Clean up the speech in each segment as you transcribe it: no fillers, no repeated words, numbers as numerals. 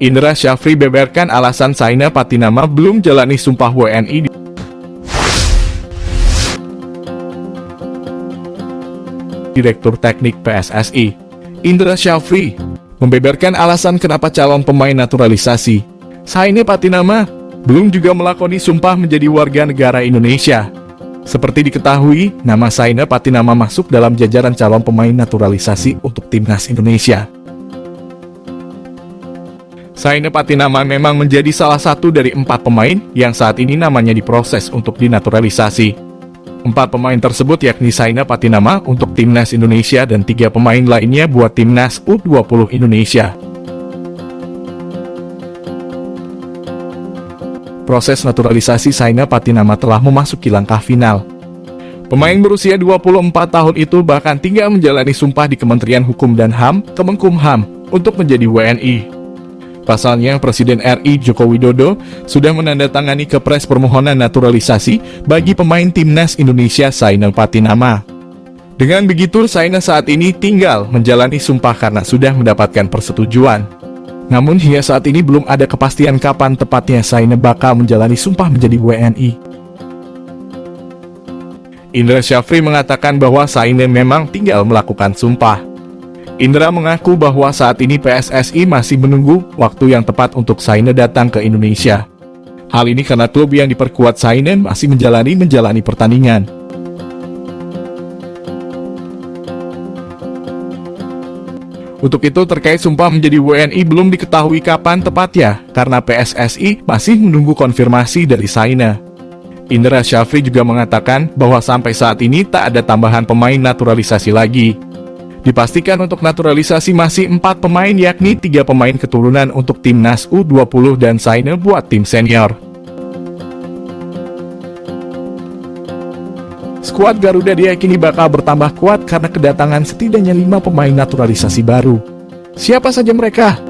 Indra Syafri beberkan alasan Saina Patinama belum jalani sumpah WNI. Direktur Teknik PSSI, Indra Syafri, membeberkan alasan kenapa calon pemain naturalisasi Saina Patinama belum juga melakoni sumpah menjadi warga negara Indonesia. Seperti diketahui, nama Saina Patinama masuk dalam jajaran calon pemain naturalisasi untuk timnas Indonesia. Saina Patinama memang menjadi salah satu dari 4 pemain yang saat ini namanya diproses untuk dinaturalisasi. 4 pemain tersebut yakni Saina Patinama untuk timnas Indonesia dan 3 pemain lainnya buat timnas U20 Indonesia. Proses naturalisasi Saina Patinama telah memasuki langkah final. Pemain berusia 24 tahun itu bahkan tinggal menjalani sumpah di Kementerian Hukum dan HAM, Kemenkumham, untuk menjadi WNI. Pasalnya, Presiden RI Joko Widodo sudah menandatangani kepres permohonan naturalisasi bagi pemain timnas Indonesia Saina Patinama. Dengan begitu, Saina saat ini tinggal menjalani sumpah karena sudah mendapatkan persetujuan. Namun hingga saat ini belum ada kepastian kapan tepatnya Saina bakal menjalani sumpah menjadi WNI. Indra Syafri mengatakan bahwa Saina memang tinggal melakukan sumpah. Indra mengaku bahwa saat ini PSSI masih menunggu waktu yang tepat untuk Saina datang ke Indonesia. Hal ini karena klub yang diperkuat Saina masih menjalani pertandingan. Untuk itu, terkait sumpah menjadi WNI belum diketahui kapan tepatnya, karena PSSI masih menunggu konfirmasi dari Saina. Indra Syafri juga mengatakan bahwa sampai saat ini tak ada tambahan pemain naturalisasi lagi. Dipastikan untuk naturalisasi masih 4 pemain, yakni 3 pemain keturunan untuk timnas U20 dan Saina buat tim senior. Skuad Garuda diyakini bakal bertambah kuat karena kedatangan setidaknya 5 pemain naturalisasi baru. Siapa saja mereka?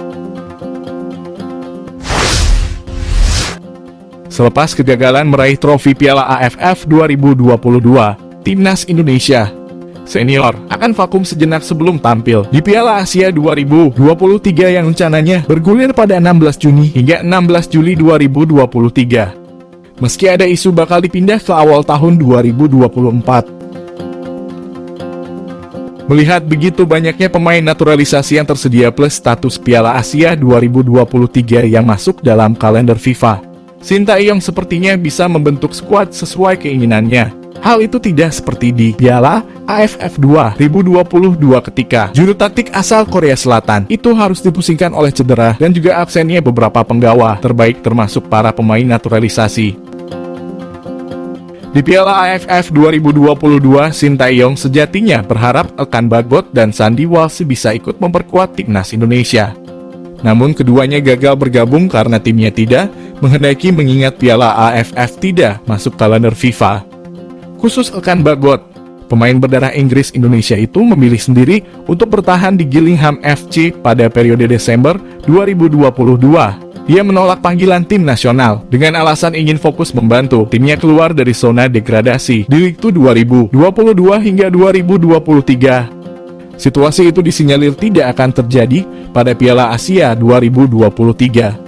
Selepas kegagalan meraih trofi Piala AFF 2022, Timnas Indonesia Senior akan vakum sejenak sebelum tampil di Piala Asia 2023 yang rencananya bergulir pada 16 Juni hingga 16 Juli 2023. Meski ada isu bakal dipindah ke awal tahun 2024. Melihat begitu banyaknya pemain naturalisasi yang tersedia plus status Piala Asia 2023 yang masuk dalam kalender FIFA, Sintayong sepertinya bisa membentuk skuad sesuai keinginannya. Hal itu tidak seperti di Piala AFF 2022 ketika juru taktik asal Korea Selatan itu harus dipusingkan oleh cedera dan juga absennya beberapa penggawa terbaik termasuk para pemain naturalisasi. Di Piala AFF 2022, Sintayong sejatinya berharap Elkan Bagot dan Sandi Walsh bisa ikut memperkuat timnas Indonesia. Namun keduanya gagal bergabung karena timnya tidak menghendaki mengingat Piala AFF tidak masuk kalender FIFA. Khusus Elkan Bagot, pemain berdarah Inggris Indonesia itu memilih sendiri untuk bertahan di Gillingham FC pada periode Desember 2022. Dia menolak panggilan tim nasional dengan alasan ingin fokus membantu timnya keluar dari zona degradasi di Liga 2022 hingga 2023. Situasi itu disinyalir tidak akan terjadi pada Piala Asia 2023.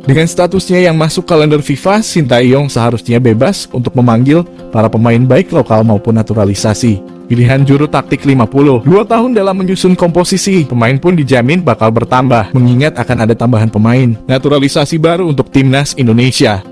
Dengan statusnya yang masuk kalender FIFA, Sintayong seharusnya bebas untuk memanggil para pemain baik lokal maupun naturalisasi. Pilihan juru taktik 52 tahun dalam menyusun komposisi pemain pun dijamin bakal bertambah, mengingat akan ada tambahan pemain naturalisasi baru untuk timnas Indonesia.